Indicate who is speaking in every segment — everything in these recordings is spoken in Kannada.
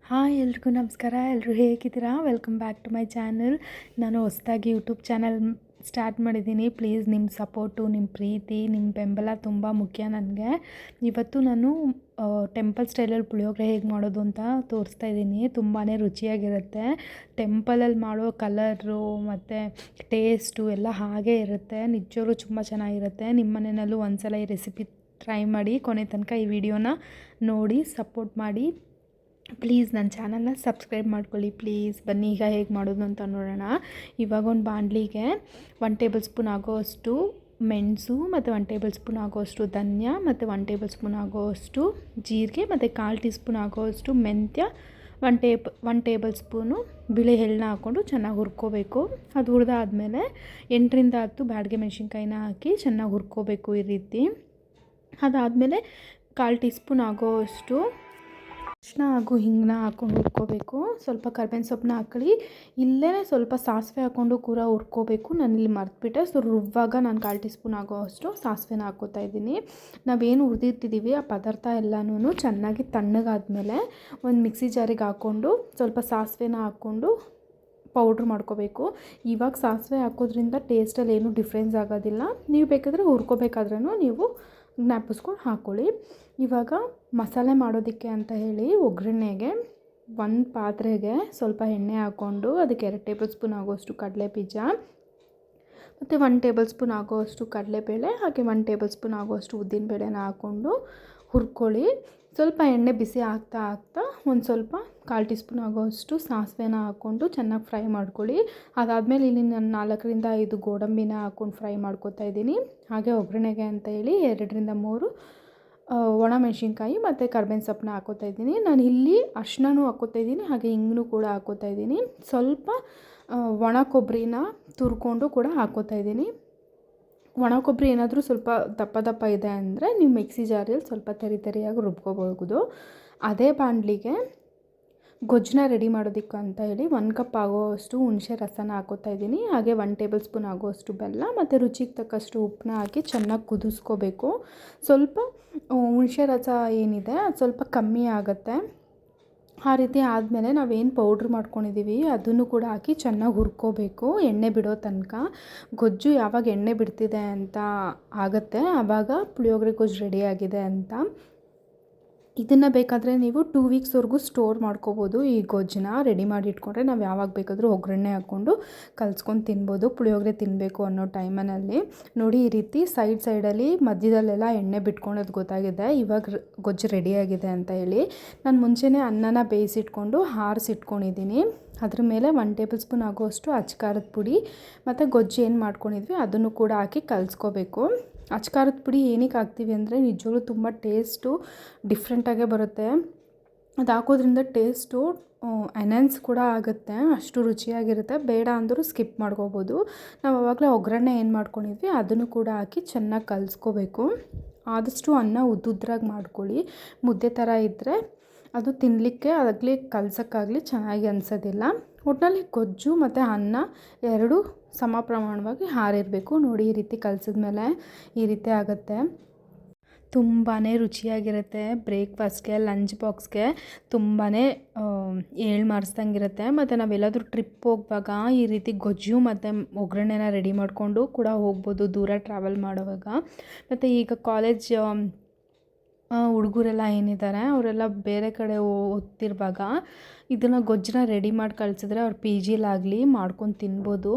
Speaker 1: ಹಾಯ್ ಎಲ್ರಿಗೂ ನಮಸ್ಕಾರ. ಎಲ್ಲರೂ ಹೇಗಿದ್ದೀರಾ? Welcome back to my channel. ನಾನು ಹೊಸದಾಗಿ ಯೂಟ್ಯೂಬ್ ಚಾನಲ್ ಸ್ಟಾರ್ಟ್ ಮಾಡಿದ್ದೀನಿ. ಪ್ಲೀಸ್ ನಿಮ್ಮ ಸಪೋರ್ಟು, ನಿಮ್ಮ ಪ್ರೀತಿ, ನಿಮ್ಮ ಬೆಂಬಲ ತುಂಬ ಮುಖ್ಯ ನನಗೆ. ಇವತ್ತು ನಾನು ಟೆಂಪಲ್ ಸ್ಟೈಲಲ್ಲಿ ಪುಳಿಯೋಗರೆ ಹೇಗೆ ಮಾಡೋದು ಅಂತ ತೋರಿಸ್ತಾ ಇದ್ದೀನಿ. ತುಂಬಾ ರುಚಿಯಾಗಿರುತ್ತೆ. ಟೆಂಪಲಲ್ಲಿ ಮಾಡೋ ಕಲರು ಮತ್ತು ಟೇಸ್ಟು ಎಲ್ಲ ಹಾಗೇ ಇರುತ್ತೆ. ನಿಜವಾಗ್ಲೂ ತುಂಬ ಚೆನ್ನಾಗಿರುತ್ತೆ. ನಿಮ್ಮ ಮನೆಯಲ್ಲೂ ಒಂದ್ಸಲ ಈ ರೆಸಿಪಿ ಟ್ರೈ ಮಾಡಿ. ಕೊನೆ ತನಕ ಈ ವಿಡಿಯೋನ ನೋಡಿ ಸಪೋರ್ಟ್ ಮಾಡಿ. ಪ್ಲೀಸ್ ನನ್ನ ಚಾನಲ್ನ ಸಬ್ಸ್ಕ್ರೈಬ್ ಮಾಡ್ಕೊಳ್ಳಿ ಪ್ಲೀಸ್. ಬನ್ನಿ ಈಗ ಹೇಗೆ ಮಾಡೋದು ಅಂತ ನೋಡೋಣ. ಇವಾಗ ಒಂದು ಬಾಣಲಿಗೆ 1 ಟೇಬಲ್ ಸ್ಪೂನ್ ಆಗೋವಷ್ಟು ಮೆಣಸು ಮತ್ತು 1 ಟೇಬಲ್ ಸ್ಪೂನ್ ಆಗೋವಷ್ಟು ಧನಿಯಾ ಮತ್ತು 1 ಟೇಬಲ್ ಸ್ಪೂನ್ ಆಗೋವಷ್ಟು ಜೀರಿಗೆ ಮತ್ತು 1/4 ಟೀ ಸ್ಪೂನ್ ಆಗೋವಷ್ಟು ಮೆಂತ್ಯ, 1 ಟೇಬಲ್ ಸ್ಪೂನು ಬಿಳಿ ಎಳ್ಳನ್ನ ಹಾಕ್ಕೊಂಡು ಚೆನ್ನಾಗಿ ಹುರ್ಕೋಬೇಕು. ಅದು ಹುರಿದಾದ್ಮೇಲೆ 8ರಿಂದ 10 ಬ್ಯಾಡಗೆ ಮೆಣಸಿನ್ಕಾಯಿನ ಹಾಕಿ ಚೆನ್ನಾಗಿ ಹುರ್ಕೋಬೇಕು ಈ ರೀತಿ. ಅದಾದಮೇಲೆ 1/4 ಟೀ ಸ್ಪೂನ್ ಆಗೋವಷ್ಟು ಅರಿಶಿನ ಹಾಗೂ ಹಿಂಗನ್ನ ಹಾಕ್ಕೊಂಡು ಹುರ್ಕೋಬೇಕು. ಸ್ವಲ್ಪ ಕರ್ಬೇವಿನ ಸೊಪ್ಪನ್ನ ಹಾಕೊಳ್ಳಿ. ಇಲ್ಲೇ ಸ್ವಲ್ಪ ಸಾಸಿವೆ ಹಾಕ್ಕೊಂಡು ಕೂಡ ಹುರ್ಕೋಬೇಕು. ನಾನಿಲ್ಲಿ ಮರೆತುಬಿಟ್ಟೆ. ಸೊ ರುಬ್ಬುವಾಗ ನಾನು 1/4 ಟೀ ಸ್ಪೂನ್ ಆಗೋವಷ್ಟು ಸಾಸಿವೆನ ಹಾಕ್ಕೋತಾ ಇದ್ದೀನಿ. ನಾವೇನು ಹುರಿದಿರ್ತಿದ್ದೀವಿ ಆ ಪದಾರ್ಥ ಎಲ್ಲನೂ ಚೆನ್ನಾಗಿ ತಣ್ಣಗಾದ್ಮೇಲೆ ಒಂದು ಮಿಕ್ಸಿ ಜಾರಿಗೆ ಹಾಕ್ಕೊಂಡು ಸ್ವಲ್ಪ ಸಾಸಿವೆನ ಹಾಕ್ಕೊಂಡು ಪೌಡ್ರ್ ಮಾಡ್ಕೋಬೇಕು. ಇವಾಗ ಸಾಸಿವೆ ಹಾಕೋದ್ರಿಂದ ಟೇಸ್ಟಲ್ಲಿ ಏನೂ ಡಿಫ್ರೆನ್ಸ್ ಆಗೋದಿಲ್ಲ. ನೀವು ಬೇಕಾದರೆ ಹುರ್ಕೋಬೇಕಾದ್ರೂ ನೀವು ಜ್ಞಾಪಿಸ್ಕೊಂಡು ಹಾಕ್ಕೊಳ್ಳಿ. ಇವಾಗ ಮಸಾಲೆ ಮಾಡೋದಕ್ಕೆ ಅಂತ ಹೇಳಿ ಒಗ್ಗರಣೆಗೆ ಒಂದು ಪಾತ್ರೆಗೆ ಸ್ವಲ್ಪ ಎಣ್ಣೆ ಹಾಕ್ಕೊಂಡು ಅದಕ್ಕೆ 2 ಟೇಬಲ್ ಸ್ಪೂನ್ ಆಗೋವಷ್ಟು ಕಡಲೆಬೀಜ ಮತ್ತು 1 ಟೇಬಲ್ ಸ್ಪೂನ್ ಆಗೋವಷ್ಟು ಕಡಲೆಬೇಳೆ ಹಾಗೆ 1 ಟೇಬಲ್ ಸ್ಪೂನ್ ಆಗೋವಷ್ಟು ಉದ್ದಿನಬೇಳೆನ ಹಾಕ್ಕೊಂಡು ಹುರ್ಕೊಳ್ಳಿ. ಸ್ವಲ್ಪ ಎಣ್ಣೆ ಬಿಸಿ ಆಗ್ತಾ ಒಂದು ಸ್ವಲ್ಪ 1/4 ಟೀ ಸ್ಪೂನ್ ಆಗೋವಷ್ಟು ಸಾಸಿವೆನ ಹಾಕ್ಕೊಂಡು ಚೆನ್ನಾಗಿ ಫ್ರೈ ಮಾಡ್ಕೊಳ್ಳಿ. ಅದಾದಮೇಲೆ ಇಲ್ಲಿ ನಾನು 4ರಿಂದ 5 ಗೋಡಂಬಿನ ಹಾಕ್ಕೊಂಡು ಫ್ರೈ ಮಾಡ್ಕೊತಾ ಇದ್ದೀನಿ. ಹಾಗೆ ಒಗ್ಗರಣೆಗೆ ಅಂತ ಹೇಳಿ 2ರಿಂದ 3 ಒಣಮೆಣಸಿನ್ಕಾಯಿ ಮತ್ತು ಕರ್ಬೇವಿನ ಸೊಪ್ಪನ್ನ ಹಾಕ್ಕೋತಾ ಇದ್ದೀನಿ. ನಾನು ಇಲ್ಲಿ ಅರಿಶಿನನೂ ಹಾಕ್ಕೋತಾ ಇದ್ದೀನಿ ಹಾಗೆ ಹಿಂಗನ್ನೂ ಕೂಡ ಹಾಕ್ಕೋತಾ ಇದ್ದೀನಿ. ಸ್ವಲ್ಪ ಒಣ ಕೊಬ್ಬರಿನ ತುರ್ಕೊಂಡು ಕೂಡ ಹಾಕ್ಕೋತಾ ಇದ್ದೀನಿ. ಒಣ ಕೊಬ್ಬರಿ ಏನಾದರೂ ಸ್ವಲ್ಪ ದಪ್ಪ ಇದೆ ಅಂದರೆ ನೀವು ಮಿಕ್ಸಿ ಜಾರಲ್ಲಿ ಸ್ವಲ್ಪ ತರಿಯಾಗಿ ರುಬ್ಕೋಬಹುದು. ಅದೇ ಬಾಣಲಿಗೆ ಗೊಜ್ಜನ್ನ ರೆಡಿ ಮಾಡೋದಕ್ಕೆ ಅಂತ ಹೇಳಿ 1 ಕಪ್ ಆಗೋವಷ್ಟು ಹುಣಸೆ ರಸನ ಹಾಕ್ಕೋತಾ ಇದ್ದೀನಿ. ಹಾಗೆ 1 ಟೇಬಲ್ ಸ್ಪೂನ್ ಆಗೋವಷ್ಟು ಬೆಲ್ಲ ಮತ್ತು ರುಚಿಗೆ ತಕ್ಕಷ್ಟು ಉಪ್ಪನ್ನ ಹಾಕಿ ಚೆನ್ನಾಗಿ ಕುದಿಸ್ಕೋಬೇಕು. ಸ್ವಲ್ಪ ಹುಣಸೆ ರಸ ಏನಿದೆ ಅದು ಸ್ವಲ್ಪ ಕಮ್ಮಿ ಆಗುತ್ತೆ. ಆ ರೀತಿ ಆದಮೇಲೆ ನಾವೇನು ಪೌಡ್ರ್ ಮಾಡ್ಕೊಂಡಿದ್ದೀವಿ ಅದನ್ನು ಕೂಡ ಹಾಕಿ ಚೆನ್ನಾಗಿ ಹುರ್ಕೋಬೇಕು ಎಣ್ಣೆ ಬಿಡೋ ತನಕ. ಗೊಜ್ಜು ಯಾವಾಗ ಎಣ್ಣೆ ಬಿಡ್ತಿದೆ ಅಂತ ಆಗುತ್ತೆ ಆವಾಗ ಪುಳಿಯೋಗರೆ ಗೊಜ್ಜು ರೆಡಿಯಾಗಿದೆ ಅಂತ. ಇದನ್ನು ಬೇಕಾದರೆ ನೀವು 2 ವೀಕ್ಸ್ವರೆಗೂ ಸ್ಟೋರ್ ಮಾಡ್ಕೋಬೋದು. ಈ ಗೊಜ್ಜನ್ನ ರೆಡಿ ಮಾಡಿ ಇಟ್ಕೊಂಡ್ರೆ ನಾವು ಯಾವಾಗ ಬೇಕಾದರೂ ಒಗ್ಗರಣೆ ಹಾಕ್ಕೊಂಡು ಕಲ್ಸ್ಕೊಂಡು ತಿನ್ಬೋದು. ಪುಳಿಯೋಗರೆ ತಿನ್ನಬೇಕು ಅನ್ನೋ ಟೈಮಲ್ಲಿ ನೋಡಿ ಈ ರೀತಿ ಸೈಡಲ್ಲಿ ಮಧ್ಯದಲ್ಲೆಲ್ಲ ಎಣ್ಣೆ ಬಿಟ್ಕೊಳ್ಳೋದು ಗೊತ್ತಾಗಿದೆ. ಇವಾಗ ಗೊಜ್ಜು ರೆಡಿಯಾಗಿದೆ ಅಂತ ಹೇಳಿ ನಾನು ಮುಂಚೆನೇ ಅನ್ನನ ಬೇಯಿಸಿಟ್ಕೊಂಡು ಆರಿಸಿಟ್ಕೊಂಡಿದ್ದೀನಿ. ಅದ್ರ ಮೇಲೆ 1 ಟೇಬಲ್ ಸ್ಪೂನ್ ಆಗೋವಷ್ಟು ಅಚ್ಕಾರದ ಪುಡಿ ಮತ್ತು ಗೊಜ್ಜು ಏನು ಮಾಡ್ಕೊಂಡಿದ್ವಿ ಅದನ್ನು ಕೂಡ ಹಾಕಿ ಕಲಿಸ್ಕೋಬೇಕು. ಅಚ್ಕಾರದ ಪುಡಿ ಏನಕ್ಕೆ ಹಾಕ್ತೀವಿ ಅಂದರೆ ನಿಜವಾಗ್ಲೂ ತುಂಬ ಟೇಸ್ಟು ಡಿಫ್ರೆಂಟಾಗೇ ಬರುತ್ತೆ. ಅದು ಹಾಕೋದ್ರಿಂದ ಟೇಸ್ಟು ಎನ್ಹಾನ್ಸ್ ಕೂಡ ಆಗುತ್ತೆ. ಅಷ್ಟು ರುಚಿಯಾಗಿರುತ್ತೆ. ಬೇಡ ಅಂದರೂ ಸ್ಕಿಪ್ ಮಾಡ್ಕೋಬೋದು. ನಾವು ಆವಾಗಲೇ ಒಗ್ಗರಣೆ ಏನು ಮಾಡ್ಕೊಂಡಿದ್ವಿ ಅದನ್ನು ಕೂಡ ಹಾಕಿ ಚೆನ್ನಾಗಿ ಕಲಿಸ್ಕೋಬೇಕು. ಆದಷ್ಟು ಅನ್ನ ಉದ್ದುದ್ರಾಗಿ ಮಾಡ್ಕೊಳ್ಳಿ. ಮುದ್ದೆ ಥರ ಇದ್ದರೆ ಅದು ತಿನ್ನಲಿಕ್ಕೆ ಆಗಲಿ ಕಲ್ಸೋಕ್ಕಾಗಲಿ ಚೆನ್ನಾಗಿ ಅನಿಸೋದಿಲ್ಲ. ಒಟ್ಟಿನಲ್ಲಿ ಗೊಜ್ಜು ಮತ್ತು ಅನ್ನ ಎರಡೂ ಸಮ ಪ್ರಮಾಣವಾಗಿ ಹಾರಿರಬೇಕು. ನೋಡಿ ಈ ರೀತಿ ಕಲಸಿದ್ಮೇಲೆ ಈ ರೀತಿ ಆಗುತ್ತೆ. ತುಂಬಾ ರುಚಿಯಾಗಿರುತ್ತೆ. ಬ್ರೇಕ್ಫಾಸ್ಟ್ಗೆ ಲಂಚ್ ಬಾಕ್ಸ್ಗೆ ತುಂಬಾ ಮಾಡಿಸ್ದಂಗಿರುತ್ತೆ. ಮತ್ತು ನಾವೆಲ್ಲಾದರೂ ಟ್ರಿಪ್ ಹೋಗುವಾಗ ಈ ರೀತಿ ಗೊಜ್ಜು ಮತ್ತು ಒಗ್ಗರಣೆನ ರೆಡಿ ಮಾಡಿಕೊಂಡು ಕೂಡ ಹೋಗ್ಬೋದು ದೂರ ಟ್ರಾವೆಲ್ ಮಾಡುವಾಗ. ಮತ್ತು ಈಗ ಕಾಲೇಜ್ ಹುಡುಗರೆಲ್ಲ ಏನಿದ್ದಾರೆ ಅವರೆಲ್ಲ ಬೇರೆ ಕಡೆ ಓದ್ತಿರುವಾಗ ಇದನ್ನು ಗೊಜ್ಜನ್ನ ರೆಡಿ ಮಾಡಿ ಕಳಿಸಿದ್ರೆ ಅವ್ರು ಪಿ ಜಿಲಾಗಲಿ ಮಾಡ್ಕೊಂಡು ತಿನ್ಬೋದು.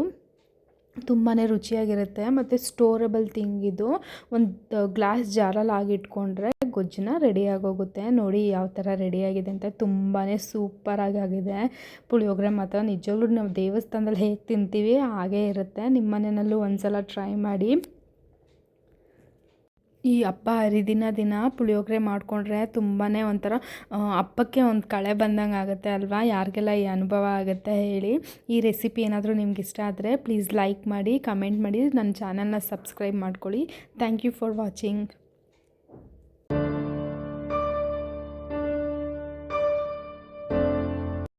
Speaker 1: ತುಂಬಾ ರುಚಿಯಾಗಿರುತ್ತೆ. ಮತ್ತು ಸ್ಟೋರೇಬಲ್ ಥಿಂಗ್ ಇದು. ಒಂದು ಗ್ಲಾಸ್ ಜಾರಲ್ಲಿ ಆಗಿಟ್ಕೊಂಡ್ರೆ ಗೊಜ್ಜನ್ನ ರೆಡಿಯಾಗೋಗುತ್ತೆ. ನೋಡಿ ಯಾವ ಥರ ರೆಡಿಯಾಗಿದೆ ಅಂತ. ತುಂಬಾ ಸೂಪರಾಗಿ ಆಗಿದೆ. ಪುಳಿಯೋಗರೆ ಮಾತ್ರ ನಿಜವಾಗ್ಲೂ ನಾವು ದೇವಸ್ಥಾನದಲ್ಲಿ ಹೇಗೆ ತಿಂತೀವಿ ಹಾಗೇ ಇರುತ್ತೆ. ನಿಮ್ಮ ಮನೆಯಲ್ಲೂ ಒಂದ್ಸಲ ಟ್ರೈ ಮಾಡಿ. ಈ ಹಬ್ಬ ಹರಿದಿನ ಪುಳಿಯೋಗರೆ ಮಾಡಿಕೊಂಡ್ರೆ ತುಂಬಾ ಒಂಥರ ಹಬ್ಬಕ್ಕೆ ಒಂದು ಕಳೆ ಬಂದಂಗೆ ಆಗುತ್ತೆ ಅಲ್ವಾ? ಯಾರಿಗೆಲ್ಲ ಈ ಅನುಭವ ಆಗುತ್ತೆ ಹೇಳಿ. ಈ ರೆಸಿಪಿ ಏನಾದರೂ ನಿಮ್ಗೆ ಇಷ್ಟ ಆದರೆ ಪ್ಲೀಸ್ ಲೈಕ್ ಮಾಡಿ, ಕಮೆಂಟ್ ಮಾಡಿ, ನನ್ನ ಚಾನಲ್ನ ಸಬ್ಸ್ಕ್ರೈಬ್ ಮಾಡ್ಕೊಳ್ಳಿ. Thank you for watching.